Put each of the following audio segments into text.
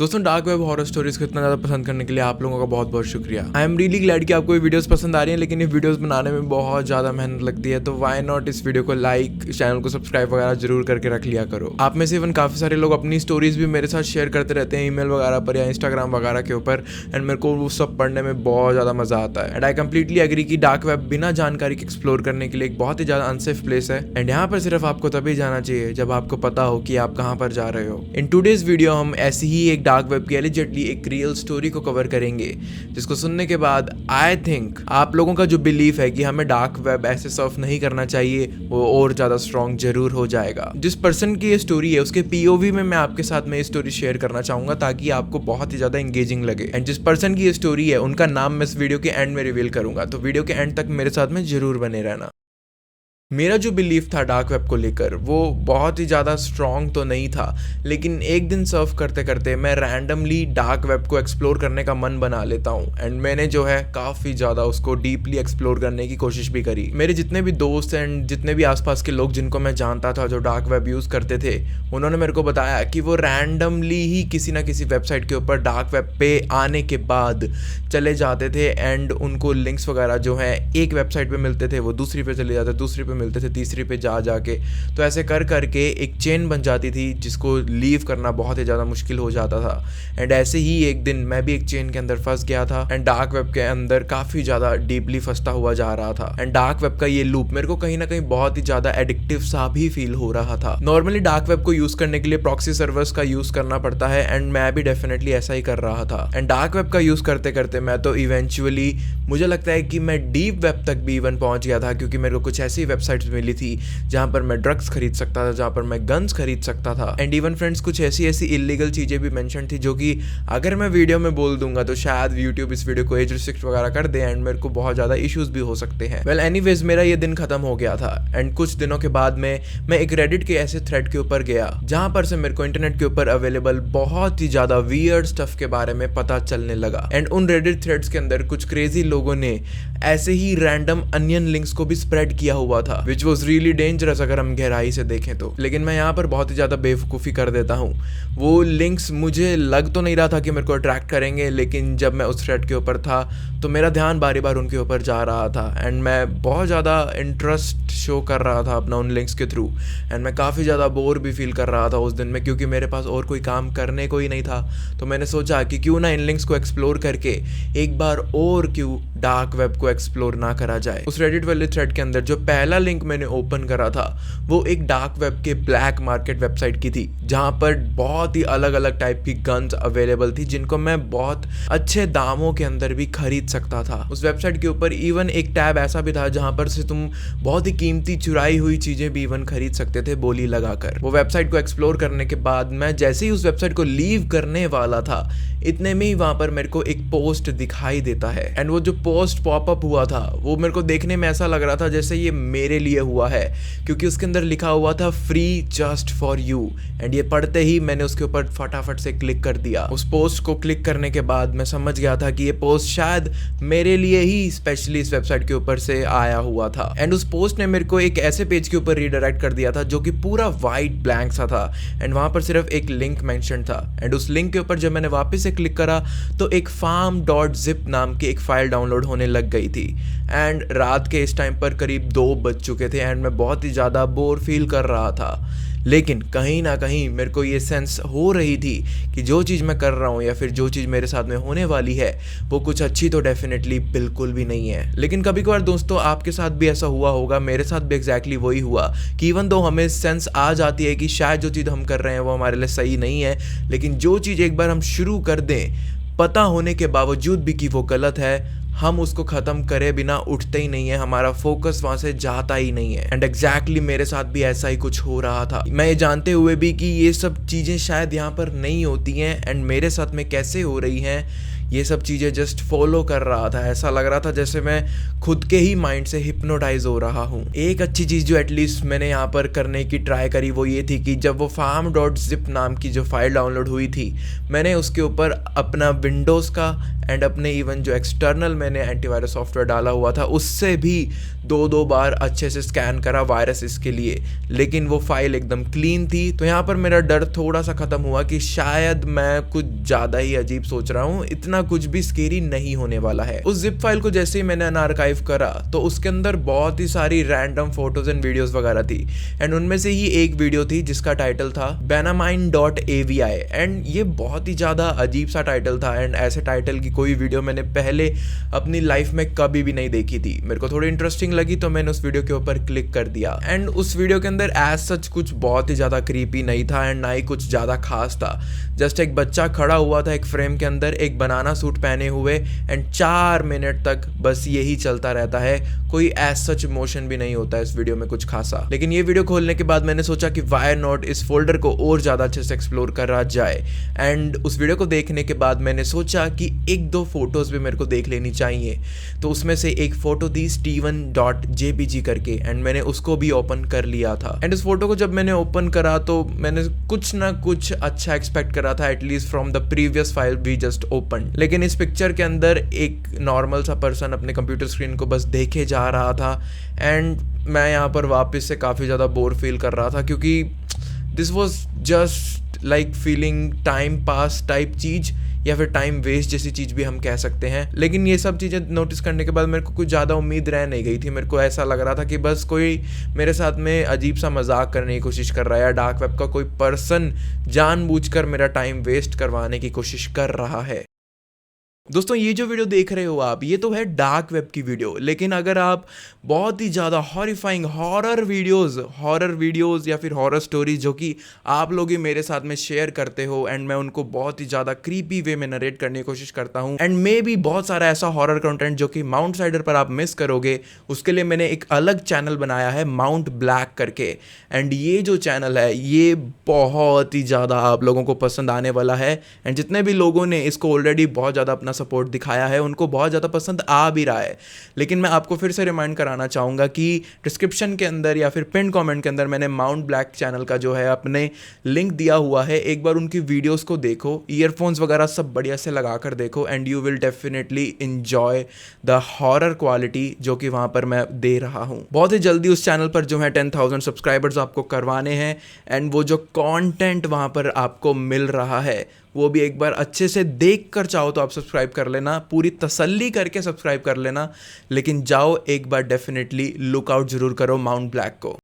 दोस्तों dark web horror stories को इतना ज़्यादा पसंद करने के लिए आप लोगों का बहुत बहुत शुक्रिया। आई एम रियली ग्लैड कि आपको ये वीडियोस पसंद आ रही हैं, लेकिन ये वीडियोस बनाने में बहुत ज़्यादा मेहनत लगती है, तो व्हाई नॉट इस वीडियो को लाइक, चैनल को सब्सक्राइब वगैरह जरूर करके रख लिया करो। आप में से इवन काफ़ी सारे लोग अपनी स्टोरीज भी मेरे साथ शेयर करते रहते हैं ईमेल वगैरह पर या इंस्टाग्राम वगैरह के ऊपर, एंड मेरे को वो सब पढ़ने में बहुत ज़्यादा मज़ा आता है। एंड आई कंप्लीटली एग्री कि डार्क वेब बिना जानकारी के एक्सप्लोर करने के लिए एक बहुत ही ज़्यादा अनसेफ प्लेस है, एंड यहाँ पर सिर्फ आपको तभी जाना चाहिए जब आपको पता हो कि आप कहाँ पर जा रहे हो। इन टूडेज वीडियो हम ऐसी ही एक डार्क वेब की एलिजेंटली एक रियल स्टोरी को कवर करेंगे, जिसको सुनने के बाद आई थिंक आप लोगों का जो बिलीफ है कि हमें डार्क वेब ऐसे सर्फ नहीं करना चाहिए वो और ज्यादा स्ट्रॉन्ग जरूर हो जाएगा। जिस पर्सन की ये स्टोरी है उसके पीओवी में मैं आपके साथ में ये स्टोरी शेयर करना चाहूंगा ताकि आपको बहुत ही ज्यादा एंगेजिंग लगे। एंड जिस पर्सन की ये स्टोरी है उनका नाम मैं इस वीडियो के एंड में रिवील करूंगा, तो वीडियो के एंड तक मेरे साथ में जरूर बने रहना। मेरा जो बिलीफ था डार्क वेब को लेकर वो बहुत ही ज़्यादा स्ट्रॉन्ग तो नहीं था, लेकिन एक दिन सर्फ करते करते मैं रैंडमली डार्क वेब को एक्सप्लोर करने का मन बना लेता हूँ, एंड मैंने जो है काफ़ी ज़्यादा उसको डीपली एक्सप्लोर करने की कोशिश भी करी। मेरे जितने भी दोस्त एंड जितने भी आसपास के लोग जिनको मैं जानता था जो डार्क वेब यूज़ करते थे, उन्होंने मेरे को बताया कि वो रैंडमली ही किसी ना किसी वेबसाइट के ऊपर डार्क वेब पे आने के बाद चले जाते थे, एंड उनको लिंक्स वगैरह जो हैं एक वेबसाइट पे मिलते थे वो दूसरी पे चले जाते, दूसरी पे मिलते थे तीसरी पे जाके, तो ऐसे कर करके एक चेन बन जाती थी जिसको लीव करना बहुत ही ज़्यादा मुश्किल हो जाता था। एंड ऐसे ही एक दिन मैं भी एक चेन के अंदर फंस गया था, एंड डार्क वेब के अंदर काफ़ी ज़्यादा डीपली फंसता हुआ जा रहा था। एंड डार्क वेब का ये लूप मेरे को कहीं ना कहीं बहुत ही ज़्यादा एडिक्टिव सा भी फील हो रहा था। नॉर्मली डार्क वेब को यूज़ करने के लिए प्रॉक्सी सर्वर्स का यूज़ करना पड़ता है, एंड मैं भी डेफिनेटली ऐसा ही कर रहा था। एंड डार्क वेब का यूज़ करते करते मैं तो इवेंचुअली मुझे लगता है कि मैं डीप वेब तक भी इवन पहुंच गया था, क्योंकि मेरे को कुछ ऐसी वेबसाइट्स मिली थी जहां पर मैं ड्रग्स खरीद सकता था, जहां पर मैं गन्स खरीद सकता था, एंड इवन फ्रेंड्स कुछ ऐसी इलीगल चीजें भी मेंशन थी जो कि अगर मैं वीडियो में बोल दूंगा तो शायद यूट्यूब इस वीडियो को एज रिस्ट्रिक्ट वगैरह कर दे, एंड मेरे को बहुत ज्यादा इश्यूज भी हो सकते हैं। वेल एनीवेज मेरा ये दिन खत्म हो गया था, एंड कुछ दिनों के बाद में मैं एक रेडिट के ऐसे थ्रेड के ऊपर गया जहां पर से मेरे को इंटरनेट के ऊपर अवेलेबल बहुत ही ज्यादा वियर्ड स्टफ के बारे में पता चलने लगा। एंड उन रेडिट थ्रेड्स के अंदर कुछ क्रेजी लोगों ने ऐसे ही रैंडम अनियन लिंक्स को भी स्प्रेड किया हुआ था, विच वॉज रियली डेंजरस अगर हम गहराई से देखें तो। लेकिन मैं यहाँ पर बहुत ही ज़्यादा बेवकूफ़ी कर देता हूँ। वो लिंक्स मुझे लग तो नहीं रहा था कि मेरे को अट्रैक्ट करेंगे, लेकिन जब मैं उस थ्रेड के ऊपर था तो मेरा ध्यान बारी बार उनके ऊपर जा रहा था, एंड मैं बहुत ज़्यादा इंटरेस्ट शो कर रहा था अपना उन लिंक्स के थ्रू, एंड मैं काफ़ी ज़्यादा बोर भी फील कर रहा था उस दिन में, क्योंकि मेरे पास और कोई काम करने को ही नहीं था। तो मैंने सोचा कि क्यों ना इन लिंक्स को एक्सप्लोर करके एक बार और क्यों डार्क वेब को एक्सप्लोर ना करा जाए। उस रेडिट वाले थ्रेड के अंदर जो पहला लिंक मैंने ओपन करा था वो एक डार्क वेब के ब्लैक मार्केट वेबसाइट की थी, जहां पर बहुत ही अलग अलग टाइप की गन्स अवेलेबल थी जिनको मैं बहुत अच्छे दामों के अंदर भी खरीद सकता था। उस वेबसाइट के ऊपर इवन एक टैब ऐसा भी था जहां पर से तुम बहुत ही कीमती चुराई हुई चीजें भी इवन खरीद सकते थे बोली लगाकर। वो वेबसाइट को एक्सप्लोर करने के बाद मैं जैसे ही उस वेबसाइट को लीव करने वाला था, इतने में ही वहां पर मेरे को एक पोस्ट दिखाई देता है, एंड वो जो पोस्ट पॉपअप हुआ था वो मेरे को देखने में ऐसा लग रहा था जैसे ये मेरे लिए हुआ है, क्योंकि उसके अंदर लिखा हुआ था free just for you. And ये पढ़ते ही मैंने उसके ऊपर फटाफट से क्लिक कर दिया। उस पोस्ट को क्लिक करने के बाद मैं समझ गया था कि ये पोस्ट शायद मेरे लिए ही स्पेशली इस वेबसाइट के ऊपर से आया हुआ था। एंड उस पोस्ट ने मेरे को एक ऐसे पेज के ऊपर रीडायरेक्ट कर दिया था जो कि पूरा वाइट ब्लैंक सा था, एंड वहां पर सिर्फ एक लिंक मेंशन था। एंड उस लिंक के ऊपर जब मैंने वापस से क्लिक करा तो एक farm.zip नाम की एक फाइल डाउनलोड होने लग गई थी, एंड रात के इस टाइम पर करीब 2 बज चुके थे, एंड मैं बहुत ही ज़्यादा बोर फील कर रहा था। लेकिन कहीं ना कहीं मेरे को ये सेंस हो रही थी कि जो चीज़ मैं कर रहा हूँ या फिर जो चीज़ मेरे साथ में होने वाली है वो कुछ अच्छी तो डेफिनेटली बिल्कुल भी नहीं है। लेकिन कभी कभार दोस्तों आपके साथ भी ऐसा हुआ होगा, मेरे साथ भी एग्जैक्टली वही हुआ कि इवन दो हमें सेंस आ जाती है कि शायद जो चीज़ हम कर रहे हैं वो हमारे लिए सही नहीं है, लेकिन जो चीज़ एक बार हम शुरू कर दें पता होने के बावजूद भी कि वो गलत है, हम उसको ख़त्म करे बिना उठते ही नहीं है, हमारा फोकस वहाँ से जाता ही नहीं है। एंड एग्जैक्टली मेरे साथ भी ऐसा ही कुछ हो रहा था। मैं ये जानते हुए भी कि ये सब चीज़ें शायद यहाँ पर नहीं होती हैं, एंड मेरे साथ में कैसे हो रही हैं ये सब चीज़ें जस्ट फॉलो कर रहा था। ऐसा लग रहा था जैसे मैं खुद के ही माइंड से हिप्नोटाइज हो रहा हूँ। एक अच्छी चीज़ जो एटलीस्ट मैंने यहाँ पर करने की ट्राई करी वो ये थी कि जब वो farm.zip नाम की जो फाइल डाउनलोड हुई थी, मैंने उसके ऊपर अपना विंडोज़ का एंड अपने इवन जो एक्सटर्नल मैंने एंटीवायरस सॉफ्टवेयर डाला हुआ था उससे भी दो बार अच्छे से स्कैन करा वायरस इसके लिए, लेकिन वो फाइल एकदम क्लीन थी। तो यहाँ पर मेरा डर थोड़ा सा ख़त्म हुआ कि शायद मैं कुछ ज़्यादा ही अजीब सोच रहा हूँ, इतना कुछ भी स्केरी नहीं होने वाला है। उस जिप फाइल को जैसे ही मैंने अनआर्काइव करा तो उसके अंदर बहुत ही सारी रैंडम फोटोज एंड वीडियोस वगैरह थी, एंड उनमें से ही एक वीडियो थी जिसका टाइटल था benamine.avi, एंड ये बहुत ही ज़्यादा अजीब सा टाइटल था, एंड ऐसे टाइटल की कोई वीडियो मैंने पहले अपनी लाइफ में कभी भी नहीं देखी थी। मेरे को थोड़ी इंटरेस्टिंग लगी तो मैंने उस वीडियो के ऊपर क्लिक कर दिया, एंड उस वीडियो के अंदर एज सच कुछ बहुत ही ज़्यादा क्रीपी नहीं था एंड ना ही कुछ ज़्यादा खास था। जस्ट एक बच्चा खड़ा हुआ था एक फ्रेम के अंदर एक बनाना सूट पहने हुए, एंड 4 मिनट तक बस यही चलता रहता है, कोई एज सच इमोशन भी नहीं होता है इस वीडियो में कुछ खासा। लेकिन ये वीडियो खोलने के बाद मैंने सोचा कि वाई नॉट इस फोल्डर को और ज़्यादा अच्छे से एक्सप्लोर करा जाए, एंड उस वीडियो को देखने के बाद मैंने सोचा कि 1-2 फोटोज़ भी मेरे को देख लेनी चाहिए। तो उसमें से एक फ़ोटो थी steven.jpg करके, एंड मैंने उसको भी ओपन कर लिया था। एंड उस फोटो को जब मैंने ओपन करा तो मैंने कुछ ना कुछ अच्छा एक्सपेक्ट करा था, at least from the previous file we just open. लेकिन इस पिक्चर के अंदर एक नॉर्मल सा पर्सन अपने कंप्यूटर स्क्रीन को बस देखे जा रहा था, एंड मैं यहाँ पर वापस से काफ़ी ज़्यादा बोर फील कर रहा था, क्योंकि this was just like feeling time pass type चीज़, या फिर टाइम वेस्ट जैसी चीज़ भी हम कह सकते हैं। लेकिन ये सब चीज़ें नोटिस करने के बाद मेरे को कुछ ज़्यादा उम्मीद रह नहीं गई थी। मेरे को ऐसा लग रहा था कि बस कोई मेरे साथ में अजीब सा मजाक करने की कोशिश कर रहा है, या डार्क वेब का कोई पर्सन जानबूझकर मेरा टाइम वेस्ट करवाने की कोशिश कर रहा है। दोस्तों ये जो वीडियो देख रहे हो आप, ये तो है डार्क वेब की वीडियो, लेकिन अगर आप बहुत ही ज़्यादा हॉरिफाइंग हॉरर वीडियोस या फिर हॉरर स्टोरीज जो कि आप लोग ही मेरे साथ में शेयर करते हो, एंड मैं उनको बहुत ही ज़्यादा क्रीपी वे में नरेट करने की कोशिश करता हूँ, एंड मे भी बहुत सारा ऐसा हॉरर कंटेंट जो कि माउंट साइडर पर आप मिस करोगे, उसके लिए मैंने एक अलग चैनल बनाया है माउंट ब्लैक करके। एंड ये जो चैनल है ये बहुत ही ज़्यादा आप लोगों को पसंद आने वाला है, एंड जितने भी लोगों ने इसको ऑलरेडी बहुत ज़्यादा अपना सपोर्ट दिखाया है उनको बहुत ज़्यादा पसंद आ भी रहा है। लेकिन मैं आपको फिर से रिमाइंड कराना चाहूँगा कि डिस्क्रिप्शन के अंदर या फिर पिन कमेंट के अंदर मैंने माउंट ब्लैक चैनल का जो है अपने लिंक दिया हुआ है, एक बार उनकी वीडियोस को देखो, ईयरफोन्स वगैरह सब बढ़िया से लगा कर देखो, and you will definitely enjoy the horror quality जो कि वहाँ पर मैं दे रहा हूँ। बहुत ही जल्दी उस चैनल पर जो है 10,000 सब्सक्राइबर्स आपको करवाने हैं, एंड वो जो कॉन्टेंट वहाँ पर आपको मिल रहा है वो भी एक बार अच्छे से देख कर चाहो तो आप सब्सक्राइब कर लेना, पूरी तसल्ली करके सब्सक्राइब कर लेना, लेकिन जाओ एक बार डेफिनेटली लुक आउट ज़रूर करो माउंट ब्लैक को।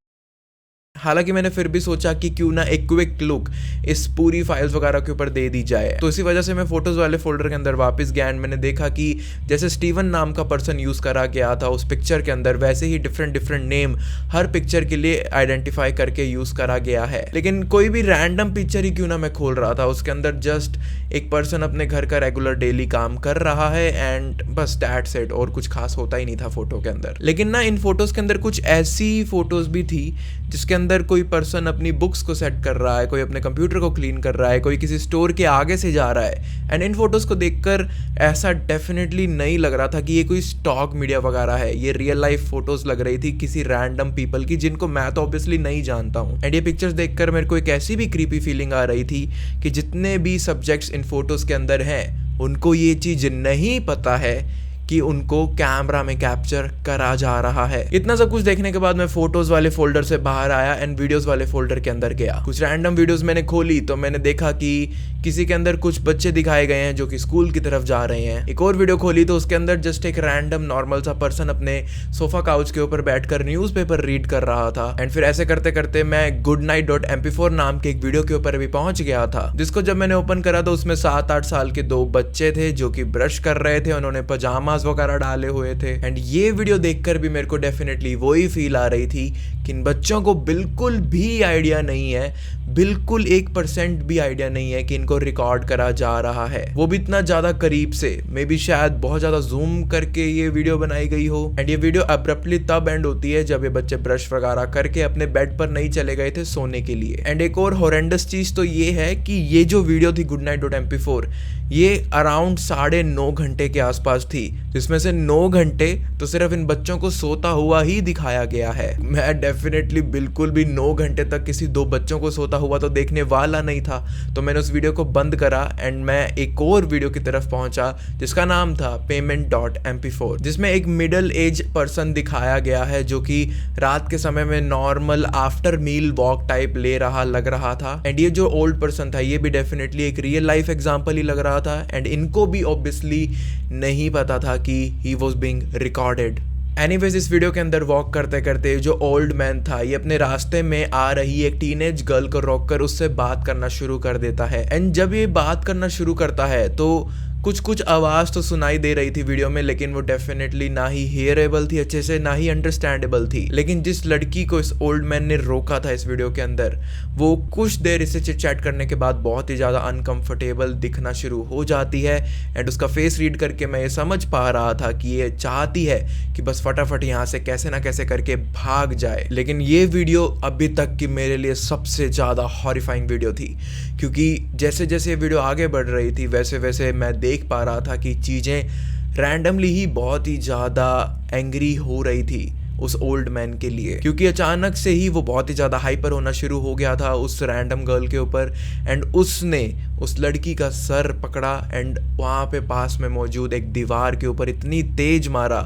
हालांकि मैंने फिर भी सोचा कि क्यों ना एक क्विक लुक इस पूरी फाइल्स वगैरह के ऊपर दे दी जाए, तो इसी वजह से मैं फोटोज़ वाले फोल्डर के अंदर वापस गया, एंड मैंने देखा कि जैसे स्टीवन नाम का पर्सन यूज़ करा गया था उस पिक्चर के अंदर, वैसे ही डिफरेंट नेम हर पिक्चर के लिए आइडेंटिफाई करके यूज़ करा गया है। लेकिन कोई भी रैंडम पिक्चर ही क्यों ना मैं खोल रहा था, उसके अंदर जस्ट एक पर्सन अपने घर का रेगुलर डेली काम कर रहा है, एंड बस दैट्स इट, और कुछ खास होता ही नहीं था फोटो के अंदर। लेकिन ना इन फोटोज़ के अंदर कुछ ऐसी फोटोज़ भी थी जिसके अंदर कोई पर्सन अपनी बुक्स को सेट कर रहा है, कोई अपने कंप्यूटर को क्लीन कर रहा है, कोई किसी स्टोर के आगे से जा रहा है, एंड इन फोटोज़ को देखकर ऐसा डेफिनेटली नहीं लग रहा था कि ये कोई स्टॉक मीडिया वगैरह है, ये रियल लाइफ फोटोज़ लग रही थी किसी रैंडम पीपल की जिनको मैं तो ऑब्वियसली नहीं जानता हूँ। एंड ये पिक्चर्स देखकर मेरे को एक ऐसी भी क्रीपी फीलिंग आ रही थी कि जितने भी सब्जेक्ट्स इन फोटोज़ के अंदर हैं उनको ये चीज़ नहीं पता है कि उनको कैमरा में कैप्चर करा जा रहा है। इतना सब कुछ देखने के बाद मैं फोटोज वाले फोल्डर से बाहर आया एंड वीडियोस वाले फोल्डर के अंदर गया। कुछ रैंडम वीडियोस मैंने खोली तो मैंने देखा कि किसी के अंदर कुछ बच्चे दिखाए गए हैं जो कि स्कूल की तरफ जा रहे हैं। एक और वीडियो खोली तो उसके अंदर जस्ट एक रैंडम नॉर्मल सा पर्सन अपने सोफा काउच के ऊपर बैठकर न्यूज़पेपर रीड कर रहा था। एंड फिर ऐसे करते करते मैं goodnight.mp4 नाम के एक वीडियो के ऊपर भी पहुंच गया था, जिसको जब मैंने ओपन करा तो उसमें 7-8 साल के 2 बच्चे थे जो कि ब्रश कर रहे थे। उन्होंने पजामा पैजामाज वगैरह डाले हुए थे। एंड ये वीडियो देखकर भी मेरे को डेफिनेटली वही फील आ रही थी कि इन बच्चों को बिल्कुल भी आइडिया नहीं है, बिल्कुल 1% भी आइडिया नहीं है कि इनको रिकॉर्ड करा जा रहा है, वो भी इतना ज्यादा करीब से, मे बी शायद बहुत ज्यादा जूम करके ये वीडियो बनाई गई हो। एंड ये वीडियो अब्रप्टली तब एंड होती है जब ये बच्चे ब्रश वगैरह करके अपने बेड पर नहीं चले गए थे सोने के लिए। एंड एक और हॉरेंडस चीज तो ये है कि ये जो वीडियो थी goodnight.mp4 ये अराउंड 9.5 घंटे के आसपास थी, जिसमें से 9 घंटे तो सिर्फ इन बच्चों को सोता हुआ ही दिखाया गया है। मैं डेफिनेटली बिल्कुल भी 9 घंटे तक किसी 2 बच्चों को सोता हुआ तो देखने वाला नहीं था, तो मैंने उस वीडियो को बंद करा एंड मैं एक और वीडियो की तरफ पहुंचा जिसका नाम था payment.mp4, जिसमें एक मिडिल एज पर्सन दिखाया गया है जो कि रात के समय में normal after meal walk type ले रहा लग रहा था। एंड ये जो ओल्ड पर्सन था ये भी डेफिनेटली एक रियल लाइफ एग्जाम्पल ही लग रहा था। एंड इनको भी ऑब्वियसली नहीं पता था कि he was being recorded. Anyways इस वीडियो के अंदर वॉक करते करते जो ओल्ड मैन था ये अपने रास्ते में आ रही एक टीनेज गर्ल को रोककर उससे बात करना शुरू कर देता है। एंड जब ये बात करना शुरू करता है तो कुछ आवाज़ तो सुनाई दे रही थी वीडियो में, लेकिन वो डेफिनेटली ना ही हियरेबल थी अच्छे से, ना ही अंडरस्टैंडेबल थी। लेकिन जिस लड़की को इस ओल्ड मैन ने रोका था इस वीडियो के अंदर, वो कुछ देर इससे चिट चैट करने के बाद बहुत ही ज़्यादा अनकंफर्टेबल दिखना शुरू हो जाती है। एंड उसका फेस रीड करके मैं ये समझ पा रहा था कि ये चाहती है कि बस फटाफट यहाँ से कैसे ना कैसे करके भाग जाए। लेकिन ये वीडियो अभी तक की मेरे लिए सबसे ज़्यादा हॉरिफाइंग वीडियो थी, क्योंकि जैसे जैसे ये वीडियो आगे बढ़ रही थी वैसे वैसे मैं देख पा रहा था कि चीज़ें रैंडमली ही बहुत ही ज़्यादा एंग्री हो रही थी उस ओल्ड मैन के लिए, क्योंकि अचानक से ही वो बहुत ही ज़्यादा हाइपर होना शुरू हो गया था उस रैंडम गर्ल के ऊपर। एंड उसने उस लड़की का सर पकड़ा एंड वहाँ पे पास में मौजूद एक दीवार के ऊपर इतनी तेज मारा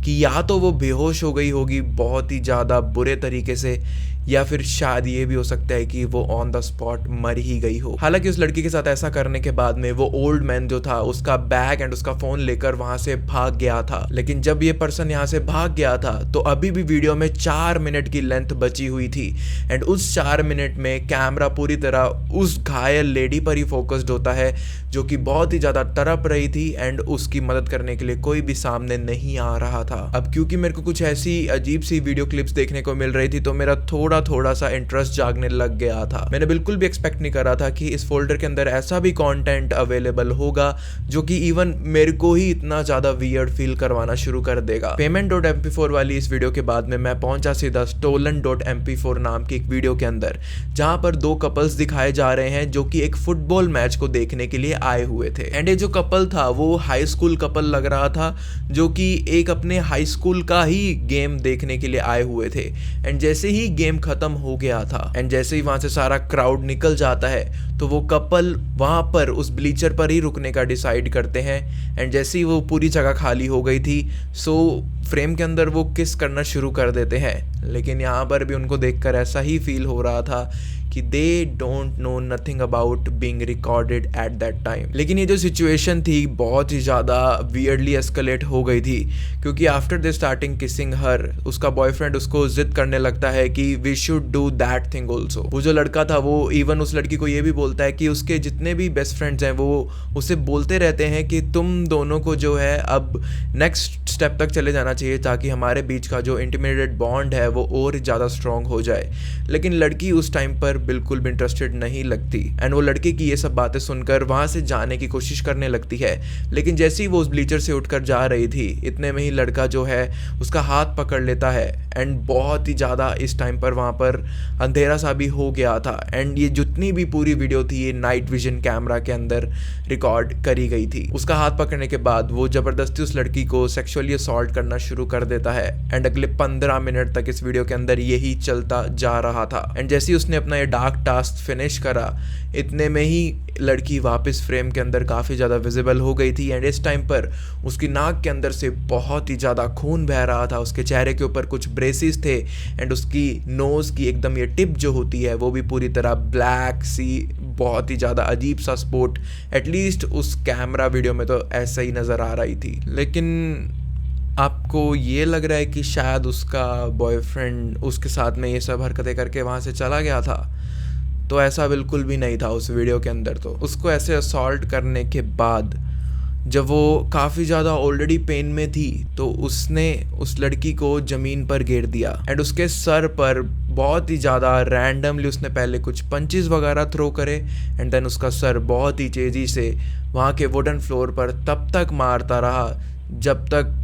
कि या तो वो बेहोश हो गई होगी बहुत ही ज़्यादा बुरे तरीके से, या फिर शायद ये भी हो सकता है कि वो ऑन द स्पॉट मर ही गई हो। हालांकि उस लड़की के साथ ऐसा करने के बाद में वो ओल्ड मैन जो था उसका बैग एंड उसका फोन लेकर वहां से भाग गया था। लेकिन जब ये पर्सन यहाँ से भाग गया था तो अभी भी वीडियो में 4 मिनट की लेंथ बची हुई थी। एंड उस 4 मिनट में कैमरा पूरी तरह उस घायल लेडी पर ही फोकस्ड होता है जो कि बहुत ही ज्यादा तड़प रही थी एंड उसकी मदद करने के लिए कोई भी सामने नहीं आ रहा था। अब क्योंकि मेरे को कुछ ऐसी अजीब सी वीडियो क्लिप्स देखने को मिल रही थी तो मेरा थोड़ा सा इंटरेस्ट जागने लग गया था। मैंने बिल्कुल भी एक्सपेक्ट नहीं करा था कि इस फोल्डर के अंदर ऐसा भी कंटेंट अवेलेबल होगा जो कि इवन मेरे को ही इतना ज्यादा वियर्ड फील करवाना शुरू कर देगा। payment.mp4 वाली इस वीडियो के बाद में मैं पहुंचा सीधा stolen.mp4 नाम की एक वीडियो के अंदर, जहां पर 2 कपल्स दिखाए जा रहे हैं जो कि एक फुटबॉल मैच को देखने के लिए आए हुए थे। एंड ये जो कपल था वो हाई स्कूल कपल लग रहा था जो कि एक अपने हाई स्कूल का ही गेम देखने के लिए आए हुए थे। एंड जैसे ही गेम खत्म हो गया था एंड जैसे ही वहां से सारा क्राउड निकल जाता है तो वो कपल वहां पर उस ब्लीचर पर ही रुकने का डिसाइड करते हैं। एंड जैसे ही वो पूरी जगह खाली हो गई थी सो फ्रेम के अंदर वो किस करना शुरू कर देते हैं। लेकिन यहाँ पर भी उनको देखकर ऐसा ही फील हो रहा था कि they don't know nothing about being recorded at that time. लेकिन ये जो सिचुएशन थी बहुत ही ज़्यादा वियर्डली एस्केलेट हो गई थी, क्योंकि after they starting kissing her उसका बॉयफ्रेंड उसको जिद करने लगता है कि we should do that thing also. वो जो लड़का था वो इवन उस लड़की को ये भी बोलता है कि उसके जितने भी बेस्ट फ्रेंड्स हैं वो उसे बोलते रहते हैं कि तुम दोनों को जो है अब नेक्स्ट स्टेप तक चले जाना चाहिए ताकि हमारे बीच का जो इंटीमेटेड बॉन्ड है वो और ज़्यादा स्ट्रॉन्ग हो जाए। लेकिन लड़की उस टाइम पर बिल्कुल भी इंटरेस्टेड नहीं लगती एंड वो लड़के की ये सब बातें सुनकर वहां से जाने की कोशिश करने लगती है। लेकिन जैसे ही वो उस ब्लीचर से उठकर जा रही थी इतने में ही लड़का जो है उसका हाथ पकड़ लेता है एंड बहुत ही ज़्यादा इस टाइम पर वहाँ पर अंधेरा सा भी हो गया था। एंड ये जितनी भी पूरी वीडियो थी ये नाइट विजन कैमरा के अंदर रिकॉर्ड करी गई थी। उसका हाथ पकड़ने के बाद वो ज़बरदस्ती उस लड़की को सेक्सुअली असॉल्ट करना शुरू कर देता है एंड अगले 15 मिनट तक इस वीडियो के अंदर यही चलता जा रहा था। एंड जैसे ही उसने अपना ये डार्क टास्क फिनिश करा इतने में ही लड़की वापस फ्रेम के अंदर काफ़ी ज़्यादा विजिबल हो गई थी। एंड इस टाइम पर उसकी नाक के अंदर से बहुत ही ज़्यादा खून बह रहा था, उसके चेहरे के ऊपर कुछ ब्रेसेस थे एंड उसकी नोज़ की एकदम ये टिप जो होती है वो भी पूरी तरह ब्लैक सी, बहुत ही ज़्यादा अजीब सा स्पॉट, एटलीस्ट उस कैमरा वीडियो में तो ऐसा ही नज़र आ रही थी। लेकिन आपको ये लग रहा है कि शायद उसका बॉयफ्रेंड उसके साथ में ये सब हरकतें करके वहाँ से चला गया था, तो ऐसा बिल्कुल भी नहीं था उस वीडियो के अंदर। तो उसको ऐसे असॉल्ट करने के बाद जब वो काफ़ी ज़्यादा ऑलरेडी पेन में थी तो उसने उस लड़की को ज़मीन पर गिर दिया एंड उसके सर पर बहुत ही ज़्यादा रैंडमली उसने पहले कुछ पंचेस वगैरह थ्रो करे एंड देन उसका सर बहुत ही तेज़ी से वहाँ के वुडन फ्लोर पर तब तक मारता रहा जब तक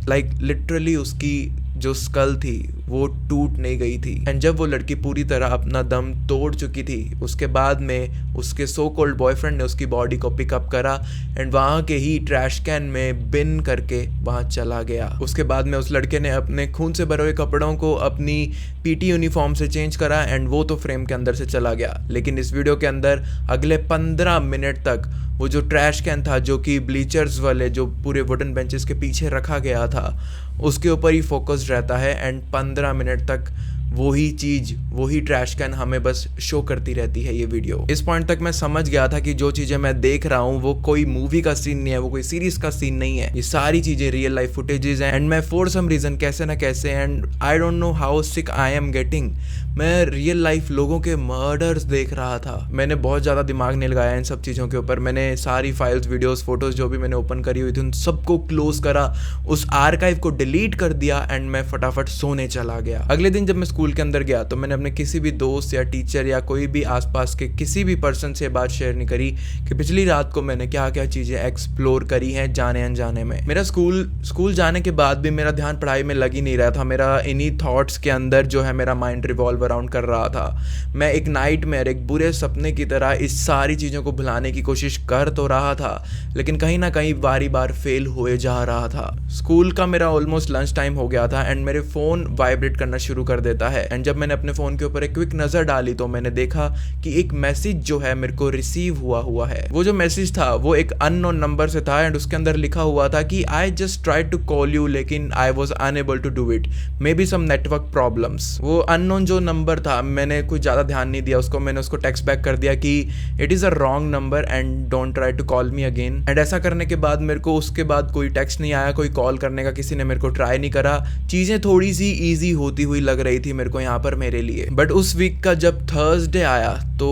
लिटरली उसकी जो स्कल थी वो टूट नहीं गई थी। एंड जब वो लड़की पूरी तरह अपना दम तोड़ चुकी थी उसके बाद में उसके सो कॉल्ड बॉयफ्रेंड ने उसकी बॉडी को पिकअप करा एंड वहाँ के ही ट्रैश कैन में बिन करके वहाँ चला गया। उसके बाद में उस लड़के ने अपने खून से भरे हुए कपड़ों को अपनी पीटी यूनिफॉर्म से चेंज करा एंड वो तो फ्रेम के अंदर से चला गया। लेकिन इस वीडियो के अंदर अगले 15 मिनट तक वो जो ट्रैश कैन था जो कि ब्लीचर्स वाले जो पूरे वुडन बेंचेस के पीछे रखा गया था उसके ऊपर ही फोकस्ड रहता है एंड 15 मिनट तक वही चीज़ वही ट्रैश कैन हमें बस शो करती रहती है ये वीडियो। इस पॉइंट तक मैं समझ गया था कि जो चीज़ें मैं देख रहा हूँ वो कोई मूवी का सीन नहीं है, वो कोई सीरीज का सीन नहीं है, ये सारी चीज़ें रियल लाइफ फुटेजेस हैं। एंड मैं फॉर सम रीज़न कैसे ना कैसे and I don't know how sick I am getting मैं रियल लाइफ लोगों के मर्डर्स देख रहा था। मैंने बहुत ज़्यादा दिमाग नहीं लगाया इन सब चीज़ों के ऊपर। मैंने सारी फाइल्स वीडियोस फोटोज़ जो भी मैंने ओपन करी हुई थी उन सबको क्लोज करा, उस आर्काइव को डिलीट कर दिया एंड मैं फटाफट सोने चला गया। अगले दिन जब मैं स्कूल के अंदर गया तो मैंने अपने किसी भी दोस्त या टीचर या कोई भी आसपास के किसी भी पर्सन से बात शेयर नहीं करी कि पिछली रात को मैंने क्या क्या चीज़ें एक्सप्लोर करी हैं जाने अनजाने में। मेरा स्कूल जाने के बाद भी मेरा ध्यान पढ़ाई में लग ही नहीं रहा था। मेरा इन्हीं थॉट्स के अंदर जो है मेरा माइंड रिवॉल्व अराउंड कर रहा था। मैं एक नाइटमेयर, एक बुरे सपने की तरह इस सारी चीज़ों को भुलाने की कोशिश कर तो रहा था लेकिन कहीं ना कहीं बारी बार फेल हुए जा रहा था। स्कूल का मेरा ऑलमोस्ट लंच टाइम हो गया था एंड मेरे फ़ोन वाइब्रेट करना शुरू कर देता है एंड जब मैंने अपने फ़ोन के ऊपर एक क्विक नज़र डाली तो मैंने देखा कि एक मैसेज जो है मेरे को रिसीव हुआ है। वो जो मैसेज था वो एक अननोन नंबर से था एंड उसके अंदर लिखा हुआ था कि I just try to call you लेकिन I was unable to do it, maybe some network problems. वो अननोन जो नंबर था मैंने कुछ ज़्यादा ध्यान नहीं दिया उसको। मैंने उसको टेक्स्ट बैक कर दिया कि it is a wrong number and don't try to call me again. And ऐसा करने के बाद मेरे को उसके बाद कोई टेक्स्ट नहीं आया, कोई कॉल करने का किसी ने मेरे को ट्राई नहीं करा। चीज़ें थोड़ी सी ईजी होती हुई लग रही थी मेरे को यहाँ पर मेरे लिए। बट उस वीक का जब थर्सडे आया तो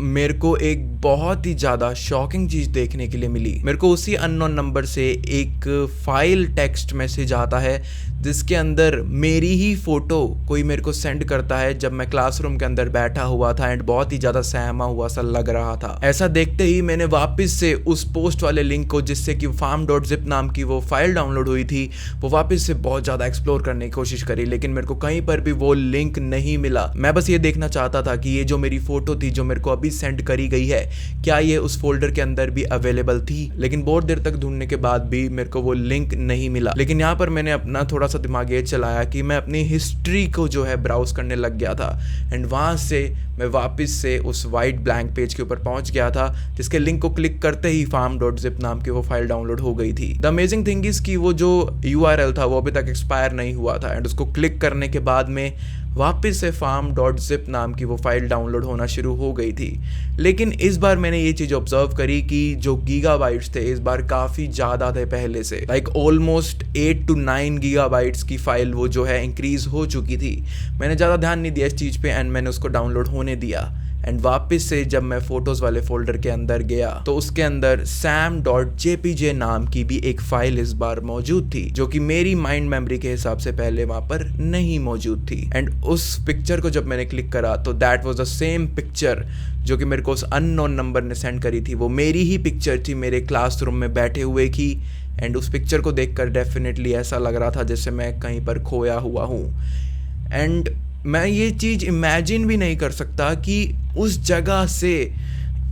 मेरे को एक बहुत ही ज़्यादा शॉकिंग चीज़ देखने के लिए मिली। मेरे को उसी अननोन नंबर से एक फाइल टेक्स्ट मैसेज आता है जिसके अंदर मेरी ही फ़ोटो कोई मेरे को सेंड करता है जब मैं क्लासरूम के अंदर बैठा हुआ था एंड बहुत ही ज़्यादा सहमा हुआ सा लग रहा था। ऐसा देखते ही मैंने वापस से उस पोस्ट वाले लिंक को जिससे कि farm.zip नाम की वो फाइल डाउनलोड हुई थी वो वापस से बहुत ज़्यादा एक्सप्लोर करने की कोशिश करी लेकिन मेरे को कहीं पर भी वो लिंक नहीं मिला। मैं बस ये देखना चाहता था कि ये जो मेरी फ़ोटो थी जो मेरे को अभी सेंड करी गई है क्या ये उस फोल्डर के अंदर भी अवेलेबल थी। लेकिन बहुत देर तक ढूंढने के बाद भी मेरे को वो लिंक नहीं मिला। लेकिन यहाँ पर मैंने अपना थोड़ा सा दिमाग ये चलाया कि मैं अपनी हिस्ट्री को जो है ब्राउज करने लग गया था एंड वहाँ से मैं वापस से उस वाइट ब्लैंक पेज के ऊपर पहुँच गया था जिसके लिंक को क्लिक करते ही farm.zip नाम की वो फाइल डाउनलोड हो गई थी। द अमेजिंग थिंग इज़ कि वो जो URL था वो अभी तक एक्सपायर नहीं हुआ था एंड उसको क्लिक करने के बाद में वापस से farm.zip नाम की वो फाइल डाउनलोड होना शुरू हो गई थी। लेकिन इस बार मैंने ये चीज़ ऑब्जर्व करी कि जो गीगाबाइट्स थे इस बार काफ़ी ज़्यादा थे पहले से। ऑलमोस्ट 8 to 9 गीगाबाइट्स की फाइल वो जो है इंक्रीज़ हो चुकी थी। मैंने ज़्यादा ध्यान नहीं दिया इस चीज़ पे एंड मैंने उसको डाउनलोड होने दिया एंड वापस से जब मैं फ़ोटोज़ वाले फोल्डर के अंदर गया तो उसके अंदर sam.jpj नाम की भी एक फ़ाइल इस बार मौजूद थी जो कि मेरी माइंड मेमोरी के हिसाब से पहले वहाँ पर नहीं मौजूद थी। एंड उस पिक्चर को जब मैंने क्लिक करा तो that was the same picture जो कि मेरे को उस अननोन नंबर ने सेंड करी थी। वो मेरी ही पिक्चर थी मेरे क्लासरूम में बैठे हुए की एंड उस पिक्चर को देखकर डेफिनेटली ऐसा लग रहा था जैसे मैं कहीं पर खोया हुआ हूँ। एंड मैं ये चीज़ इमेजिन भी नहीं कर सकता कि उस जगह से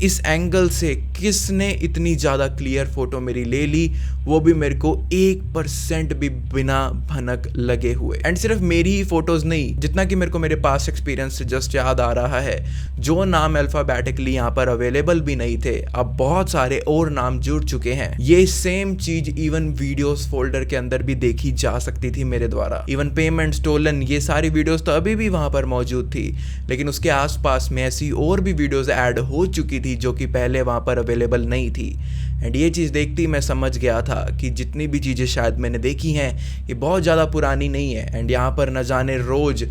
इस एंगल से किसने इतनी ज़्यादा क्लियर फ़ोटो मेरी ले ली, वो भी मेरे को 1% भी बिना भनक लगे हुए। एंड सिर्फ मेरी ही फ़ोटोज़ नहीं, जितना कि मेरे को मेरे पास एक्सपीरियंस से जस्ट याद आ रहा है, जो नाम अल्फ़ाबेटिकली यहाँ पर अवेलेबल भी नहीं थे अब बहुत सारे और नाम जुड़ चुके हैं। ये सेम चीज़ इवन वीडियोस फोल्डर के अंदर भी देखी जा सकती थी मेरे द्वारा। इवन पेमेंट स्टोलन ये सारी वीडियोस तो अभी भी वहाँ पर मौजूद थी लेकिन उसके आसपास में ऐसी और भी वीडियोस ऐड हो चुकी थी जो कि पहले वहाँ पर अवेलेबल नहीं थी। एंड ये चीज़ देखती मैं समझ गया था कि जितनी भी चीज़ें शायद मैंने देखी हैं ये बहुत ज़्यादा पुरानी नहीं है एंड यहाँ पर न जाने रोज़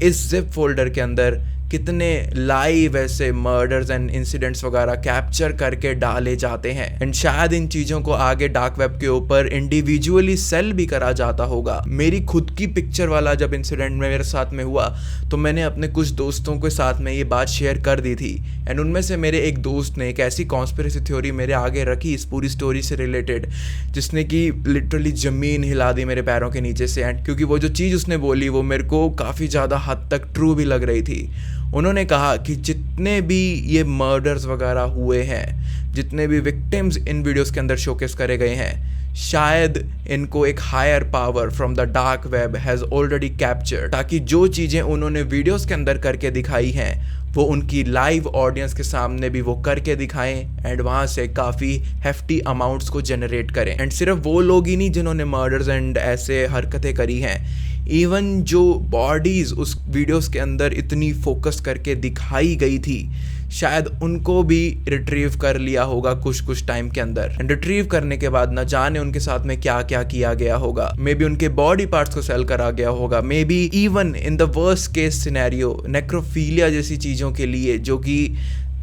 इस जिप फोल्डर के अंदर कितने लाइव ऐसे मर्डर्स एंड इंसिडेंट्स वगैरह कैप्चर करके डाले जाते हैं, एंड शायद इन चीज़ों को आगे डार्क वेब के ऊपर इंडिविजुअली सेल भी करा जाता होगा। मेरी खुद की पिक्चर वाला जब इंसिडेंट मेरे साथ में हुआ तो मैंने अपने कुछ दोस्तों के साथ में ये बात शेयर कर दी थी, एंड उनमें से मेरे एक दोस्त ने एक ऐसी कॉन्स्पिरेसी थ्योरी मेरे आगे रखी इस पूरी स्टोरी से रिलेटेड, जिसने कि लिटरली ज़मीन हिला दी मेरे पैरों के नीचे से। एंड क्योंकि वो जो चीज़ उसने बोली वो मेरे को काफ़ी ज़्यादा हद तक ट्रू भी लग रही थी। उन्होंने कहा कि जितने भी ये मर्डर्स वगैरह हुए हैं, जितने भी विक्टिम्स इन वीडियोस के अंदर शोकेस करे गए हैं, शायद इनको एक higher power from the dark web has already captured, ताकि जो चीज़ें उन्होंने वीडियोस के अंदर करके दिखाई हैं वो उनकी लाइव ऑडियंस के सामने भी वो करके दिखाएं एंड वहाँ से काफ़ी हेफ्टी अमाउंट्स को जनरेट करें। एंड सिर्फ वो लोग ही नहीं जिन्होंने मर्डर्स एंड ऐसे हरकतें करी हैं, इवन जो बॉडीज़ उस वीडियोस के अंदर इतनी फोकस करके दिखाई गई थी, शायद उनको भी रिट्रीव कर लिया होगा कुछ टाइम के अंदर। एंड रिट्रीव करने के बाद ना जाने उनके साथ में क्या क्या किया गया होगा। मे बी उनके बॉडी पार्ट्स को सेल करा गया होगा, may be even in the worst case scenario necrophilia जैसी चीज़ों के लिए, जो कि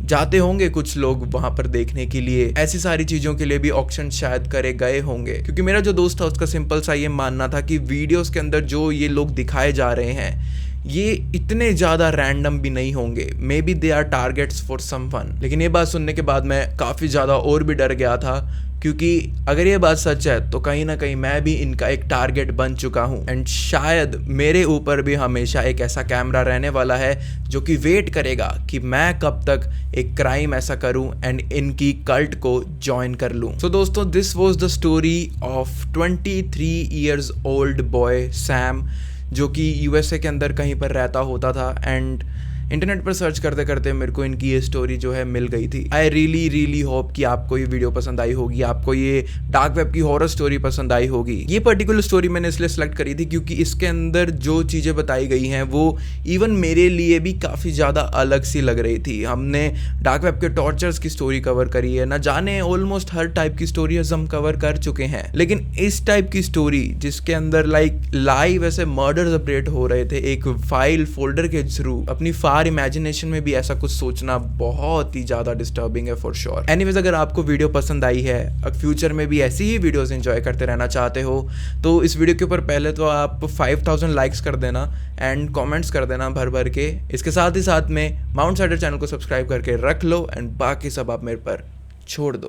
जाते होंगे कुछ लोग वहां पर देखने के लिए, ऐसी सारी चीज़ों के लिए भी ऑक्शन शायद करे गए होंगे। क्योंकि मेरा जो दोस्त था उसका सिंपल सा ये मानना था कि वीडियोस के अंदर जो ये लोग दिखाए जा रहे हैं ये इतने ज़्यादा रैंडम भी नहीं होंगे, maybe they are targets for someone. लेकिन ये बात सुनने के बाद मैं काफ़ी ज़्यादा और भी डर गया था, क्योंकि अगर ये बात सच है तो कहीं ना कहीं मैं भी इनका एक टारगेट बन चुका हूँ, एंड शायद मेरे ऊपर भी हमेशा एक ऐसा कैमरा रहने वाला है जो कि वेट करेगा कि मैं कब तक एक क्राइम ऐसा करूँ एंड इनकी कल्ट को ज्वाइन कर लूँ। सो दोस्तों, this was the story of 23 years old boy Sam, जो कि यूएसए के अंदर कहीं पर रहता होता था। एंड इंटरनेट पर सर्च करते करते मेरे को इनकी ये स्टोरी जो है मिल गई थी। आई रियली होप कि आपको ये वीडियो पसंद आई होगी, आपको ये डार्क वेब की हॉरर स्टोरी पसंद आई होगी। ये पर्टिकुलर स्टोरी मैंने इसलिए सेलेक्ट करी थी क्योंकि इसके अंदर जो चीज़ें बताई गई हैं वो इवन मेरे लिए भी काफ़ी ज़्यादा अलग सी लग रही थी। हमने डार्क वेब के टॉर्चर्स की स्टोरी कवर करी है, ना जाने ऑलमोस्ट हर टाइप की स्टोरीज हम कवर कर चुके हैं, लेकिन इस टाइप की स्टोरी जिसके अंदर लाइव ऐसे मर्डर्स अपडेट हो रहे थे एक फाइल फोल्डर के थ्रू, अपनी इमेजिनेशन में भी ऐसा कुछ सोचना बहुत ही ज्यादा डिस्टर्बिंग है फॉर श्योर। एनीवेज, अगर आपको वीडियो पसंद आई है, फ्यूचर में भी ऐसी ही वीडियोस एंजॉय करते रहना चाहते हो, तो इस वीडियो के ऊपर पहले तो आप 5000 लाइक्स कर देना एंड कमेंट्स कर देना भर भर के। इसके साथ ही साथ में माउंट साइडर चैनल को सब्सक्राइब करके रख लो एंड बाकी सब आप मेरे पर छोड़ दो।